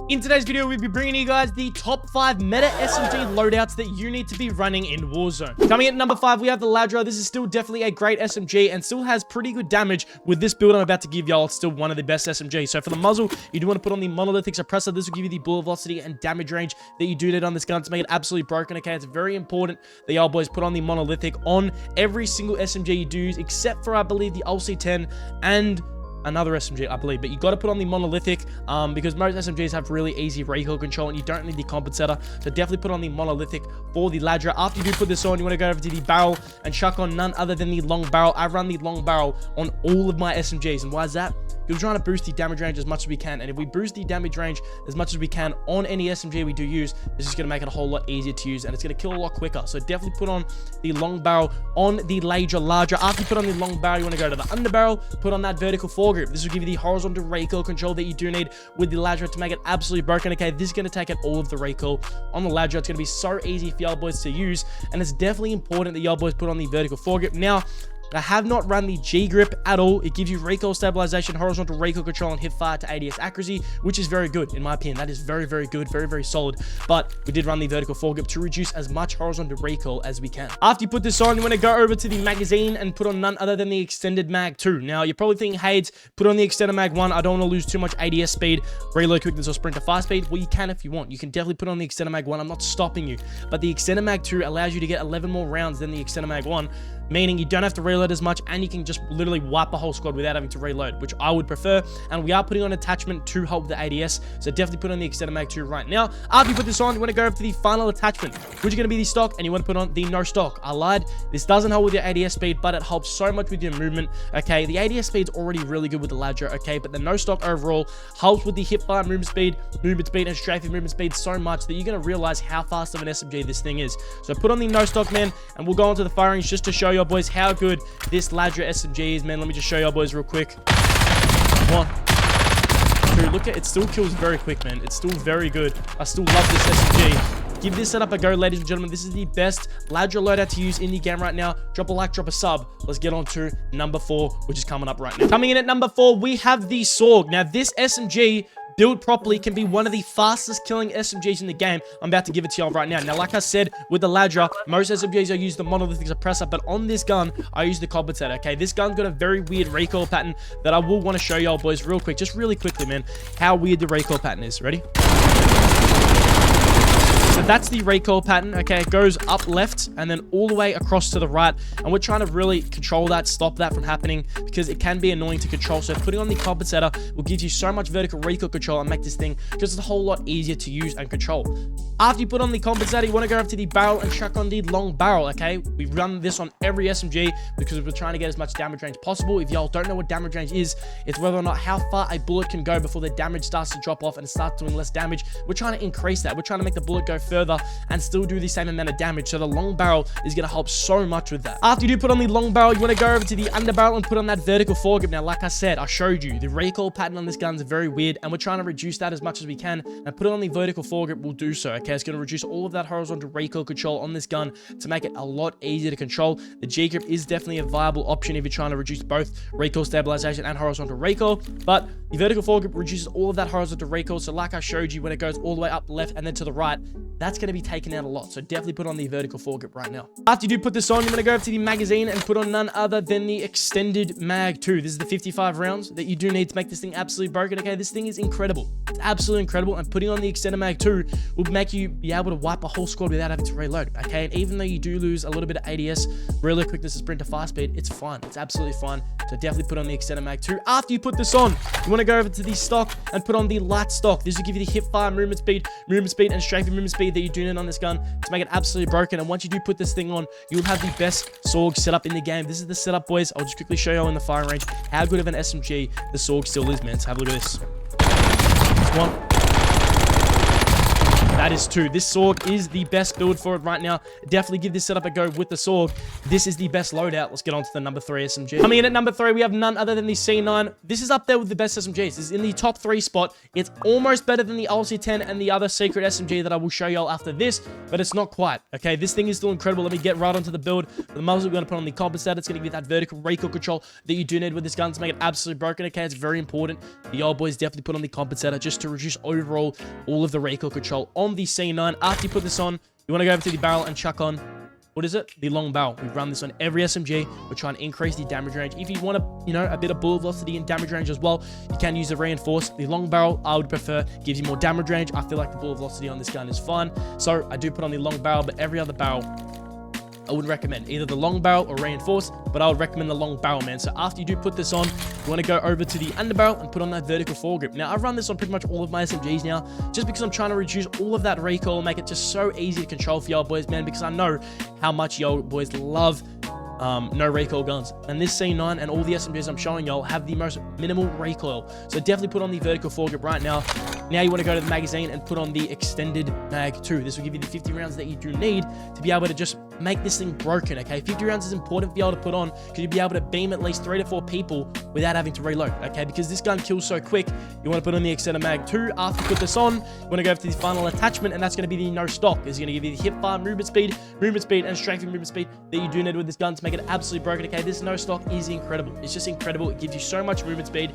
In today's video, we'll be bringing you guys the top 5 meta SMG loadouts that you need to be running in Warzone. Coming in at number 5, we have the Ladra. This is still definitely a great SMG and still has pretty good damage. With this build I'm about to give y'all, it's still one of the best SMGs. So for the muzzle, you do want to put on the monolithic suppressor. This will give you the bullet velocity and damage range that you do need on this gun to make it absolutely broken. Okay, it's very important that y'all boys put on the monolithic on every single SMG you do use, except for, I believe, the LC10 and another SMG, I believe, but you got to put on the monolithic because most SMGs have really easy recoil control and you don't need the compensator, so definitely put on the monolithic for the Ladra. After you do put this on, you want to go over to the barrel and chuck on none other than the long barrel. I run the long barrel on all of my SMGs, and why is that? We're trying to boost the damage range as much as we can, and if we boost the damage range as much as we can on any SMG we do use, this is going to make it a whole lot easier to use, and it's going to kill a lot quicker. So definitely put on the long barrel on the Ladra. After you put on the long barrel, you want to go to the underbarrel, put on that vertical foregrip. This will give you the horizontal recoil control that you do need with the Ladra to make it absolutely broken. Okay, this is going to take out all of the recoil on the Ladra. It's going to be so easy for y'all boys to use, and it's definitely important that y'all boys put on the vertical foregrip. Now, I have not run the G grip at all. It gives you recoil stabilization, horizontal recoil control, and hip fire to ADS accuracy, which is very good in my opinion. That is very, very good, very, very solid. But we did run the vertical foregrip to reduce as much horizontal recoil as we can. After you put this on, you want to go over to the magazine and put on none other than the extended mag 2. Now, you're probably thinking, HAYDZ, put on the extended mag 1. I don't want to lose too much ADS speed, reload quickness, or sprint to fast speed. Well, you can if you want. You can definitely put on the extended mag 1. I'm not stopping you. But the extended mag 2 allows you to get 11 more rounds than the extended mag 1, meaning you don't have to reload as much and you can just literally wipe a whole squad without having to reload, which I would prefer. And we are putting on attachment to help the ADS, so definitely put on the extended mag 2 right now. After you put this on, you want to go over to the final attachment, which is going to be the stock, and you want to put on the no stock. I lied. This doesn't help with your ADS speed, but it helps so much with your movement. Okay, the ADS speed is already really good with the Ladra, okay, but the no stock overall helps with the hip fire movement speed, and Strahfe movement speed so much that you're going to realize how fast of an SMG this thing is. So put on the no stock, man, and we'll go on to the fire range just to show your boys how good this Ladra SMG is, man. Let me just show y'all boys real quick. 1, 2, look at it. Still kills very quick, man. It's still very good. I still love this SMG. Give this setup a go, ladies and gentlemen. This is the best Ladra loadout to use in the game right now. Drop a like, drop a sub. Let's get on to number 4, which is coming up right now. Coming in at number 4, we have the Swagg. Now, this SMG, built properly, can be one of the fastest killing SMGs in the game. I'm about to give it to y'all right now. Now, like I said, with the Ladra, most SMGs I use the monolithic suppressor, but on this gun, I use the compensator, okay? This gun's got a very weird recoil pattern that I will want to show y'all boys real quick, just really quickly, man, how weird the recoil pattern is. Ready? So that's the recoil pattern, okay? It goes up left and then all the way across to the right. And we're trying to really control that, stop that from happening, because it can be annoying to control. So putting on the compensator will give you so much vertical recoil control and make this thing just a whole lot easier to use and control. After you put on the compensator, you want to go up to the barrel and chuck on the long barrel, okay? We run this on every SMG because we're trying to get as much damage range possible. If y'all don't know what damage range is, it's whether or not how far a bullet can go before the damage starts to drop off and it starts doing less damage. We're trying to increase that. We're trying to make the bullet go further and still do the same amount of damage, so the long barrel is going to help so much with that. After you do put on the long barrel, you want to go over to the underbarrel and put on that vertical foregrip. Now, like I said, I showed you the recoil pattern on this gun is very weird, and we're trying to reduce that as much as we can, and put it on the vertical foregrip will do so, okay? It's going to reduce all of that horizontal recoil control on this gun to make it a lot easier to control. The G grip is definitely a viable option if you're trying to reduce both recoil stabilization and horizontal recoil, but the vertical foregrip reduces all of that horizontal recoil, so like I showed you, when it goes all the way up left and then to the right, that's going to be taken out a lot. So definitely put on the vertical foregrip right now. After you do put this on, you're going to go up to the magazine and put on none other than the extended mag 2. This is the 55 rounds that you do need to make this thing absolutely broken. Okay, this thing is incredible. It's absolutely incredible, and putting on the extended mag 2 will make you be able to wipe a whole squad without having to reload. Okay, and even though you do lose a little bit of ADS, reload quickness, and sprint to fast speed, it's fine. It's absolutely fine. So definitely put on the extended mag 2. After you put this on, you want to go over to the stock and put on the light stock. This will give you the hip fire movement speed, and Strahfe movement speed that you do need on this gun to make it absolutely broken. And once you do put this thing on, you'll have the best Swagg setup in the game. This is the setup, boys. I'll just quickly show you in the firing range how good of an SMG the Swagg still is, man. So have a look at this. 1. That is 2. This Swagg is the best build for it right now. Definitely give this setup a go with the Swagg. This is the best loadout. Let's get on to the number 3 SMG. Coming in at number 3, we have none other than the C9. This is up there with the best SMGs. This is in the top 3 spot. It's almost better than the LC10 and the other secret SMG that I will show y'all after this, but it's not quite. Okay, this thing is still incredible. Let me get right onto the build. The muzzle we're going to put on the compensator. It's going to give you that vertical recoil control that you do need with this gun to make it absolutely broken. Okay, it's very important. The old boys definitely put on the compensator just to reduce overall all of the recoil control on the C9. After you put this on, you want to go over to the barrel and chuck on, what is it? The long barrel. We run this on every SMG. We're trying to increase the damage range. If you want a bit of bullet velocity and damage range as well, you can use the reinforced. The long barrel, I would prefer, gives you more damage range. I feel like the bullet velocity on this gun is fun. So I do put on the long barrel, but every other barrel, I would recommend either the long barrel or reinforced, but I would recommend the long barrel, man. So after you do put this on, you want to go over to the underbarrel and put on that vertical foregrip. Now, I run this on pretty much all of my SMGs now, just because I'm trying to reduce all of that recoil and make it just so easy to control for y'all boys, man, because I know how much y'all boys love no recoil guns, and this C9 and all the SMGs I'm showing y'all have the most minimal recoil. So definitely put on the vertical foregrip right now. Now you want to go to the magazine and put on the extended mag 2. This will give you the 50 rounds that you do need to be able to just make this thing broken. Okay, 50 rounds is important for y'all to put on because you'll be able to beam at least 3 to 4 people without having to reload. Okay, because this gun kills so quick, you want to put on the extended mag 2. After you put this on, you want to go over to the final attachment, and that's going to be the no stock. It's going to give you the hip fire movement speed, and strafing movement speed that you do need with this gun to make it absolutely broken. Okay, this no stock is incredible. It's just incredible. It gives you so much movement speed,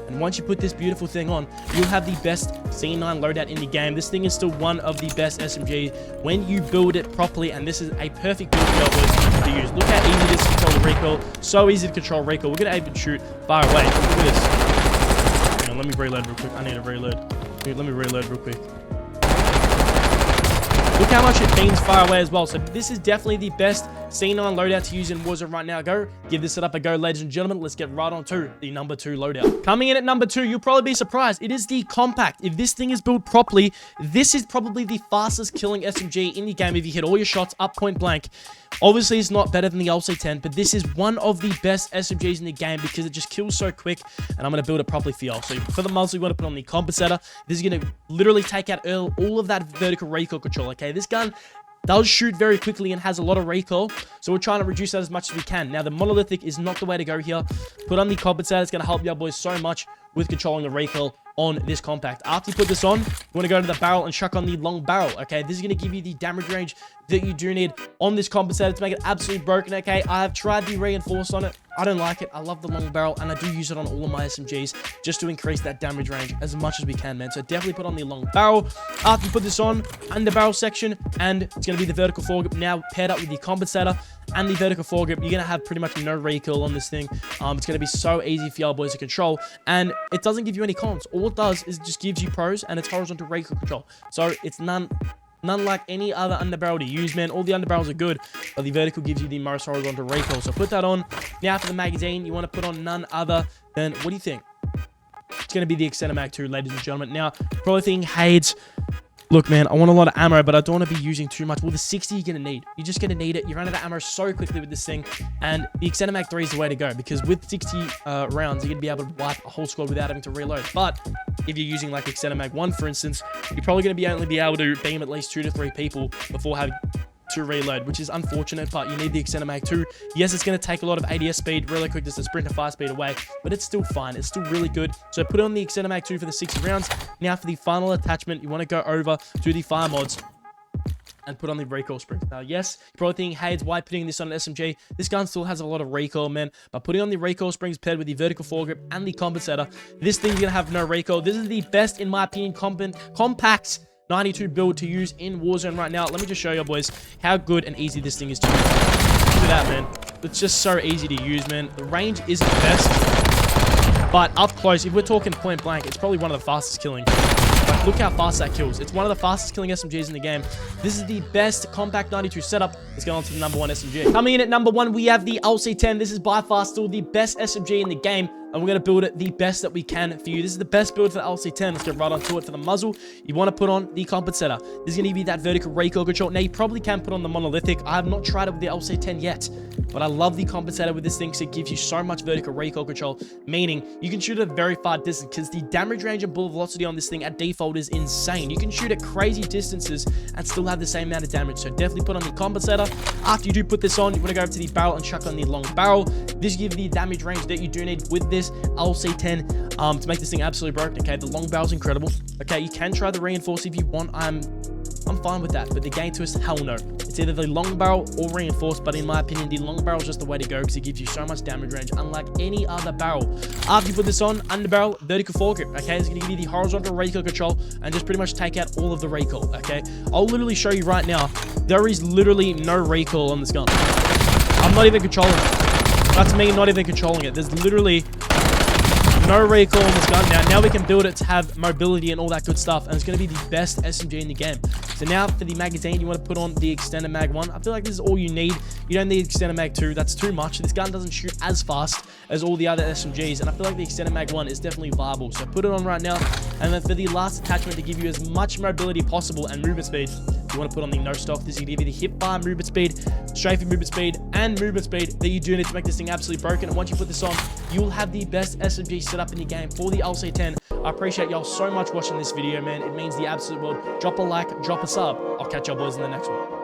and once you put this beautiful thing on, you'll have the best C9 loadout in the game. This thing is still one of the best SMGs when you build it properly, and this is a perfect build to use. Look how easy it is to control the recoil. So easy to control recoil. We're gonna even shoot far away. Look at this. Hang on, let me reload real quick. I need to reload. Let me reload real quick. Look how much it beams far away as well. So this is definitely the best C9 loadout to use in Warzone right now. Go give this setup a go, ladies and gentlemen. Let's get right on to the number 2 loadout. Coming in at number 2, you'll probably be surprised. It is the compact. If this thing is built properly, this is probably the fastest killing SMG in the game if you hit all your shots up point blank. Obviously, it's not better than the LC10, but this is one of the best SMGs in the game because it just kills so quick, and I'm going to build it properly for y'all. So for the muzzle, you want to put on the compensator. This is going to literally take out all of that vertical recoil control, okay? This gun does shoot very quickly and has a lot of recoil, so we're trying to reduce that as much as we can. Now, the monolithic is not the way to go here. Put on the compensator. It's going to help y'all boys so much with controlling the recoil on this compact. After you put this on, you want to go to the barrel and chuck on the long barrel. Okay, this is going to give you the damage range that you do need on this compensator to make it absolutely broken. Okay, I have tried the reinforced on it. I don't like it. I love the long barrel, and I do use it on all of my SMGs just to increase that damage range as much as we can, man. So definitely put on the long barrel. After you put this on, under barrel section, and it's going to be the vertical foregrip now paired up with the compensator and the vertical foregrip. You're going to have pretty much no recoil on this thing. It's going to be so easy for y'all boys to control, and it doesn't give you any cons. All it does is just gives you pros, and it's horizontal recoil control. So it's none like any other underbarrel to use, man. All the underbarrels are good, but the vertical gives you the most horizontal recoil. So put that on. Now for the magazine, you want to put on none other than, what do you think? It's going to be the extended mag 2, ladies and gentlemen. Now, probably thinking, HAYDZ. Look, man, I want a lot of ammo, but I don't want to be using too much. Well, the 60 you're going to need. You're just going to need it. You run out of ammo so quickly with this thing, and the extended mag 3 is the way to go, because with 60 rounds, you're going to be able to wipe a whole squad without having to reload. But if you're using like extended mag 1, for instance, you're probably going to only be able to beam at least 2 to 3 people before having to reload, which is unfortunate, but you need the extended mag 2. Yes, it's going to take a lot of ADS speed really quick just to sprint to 5 speed away, but it's still fine. It's still really good. So put on the extended mag 2 for the 60 rounds. Now for the final attachment, you want to go over to the fire mods and put on the recoil springs. Now, yes, you're probably thinking, hey, why putting this on an SMG? This gun still has a lot of recoil, man. But putting on the recoil springs paired with the vertical foregrip and the compensator, this thing's going to have no recoil. This is the best, in my opinion, compact 92 build to use in Warzone right now. Let me just show you boys how good and easy this thing is to use. Look at that, man. It's just so easy to use, man. The range isn't the best, but up close, if we're talking point blank, it's probably one of the fastest killing. Like, look how fast that kills. It's one of the fastest killing SMGs in the game. This is the best compact 92 setup. Let's go on to the number 1 SMG. Coming in at number 1, we have the LC10. This is by far still the best SMG in the game, and we're going to build it the best that we can for you. This is the best build for the LC10. Let's get right onto it. For the muzzle, you want to put on the compensator. This is going to give you that vertical recoil control. Now, you probably can put on the monolithic. I have not tried it with the LC10 yet, but I love the compensator with this thing because it gives you so much vertical recoil control, meaning you can shoot at a very far distance because the damage range and bullet velocity on this thing at default gold is insane. You can shoot at crazy distances and still have the same amount of damage. So definitely put on the compensator. After you do put this on, you want to go over to the barrel and chuck on the long barrel. This gives you the damage range that you do need with this LC10 to make this thing absolutely broken. Okay, the long barrel is incredible. Okay, you can try the reinforce if you want. I'm fine with that, but the gain twist, hell no. It's either the long barrel or reinforced, but in my opinion, the long barrel is just the way to go because it gives you so much damage range, unlike any other barrel. After you put this on, under barrel, vertical foregrip, okay? It's going to give you the horizontal recoil control and just pretty much take out all of the recoil, okay? I'll literally show you right now, there is literally no recoil on this gun. I'm not even controlling it. That's me not even controlling it. There's literally no recoil on this gun. Now we can build it to have mobility and all that good stuff, and it's going to be the best SMG in the game. So now for the magazine, you want to put on the extended mag 1. I feel like this is all you need. You don't need extended mag 2. That's too much. This gun doesn't shoot as fast as all the other SMGs, and I feel like the extended mag 1 is definitely viable. So put it on right now, and then for the last attachment to give you as much mobility possible and movement speed, you want to put on the no stock. This is going to give you the hip bar movement speed, strafing movement speed, and movement speed that you do need to make this thing absolutely broken. And once you put this on, you'll have the best SMG set up in your game for the LC10. I appreciate y'all so much watching this video, man. It means the absolute world. Drop a like, drop a sub. I'll catch y'all boys in the next one.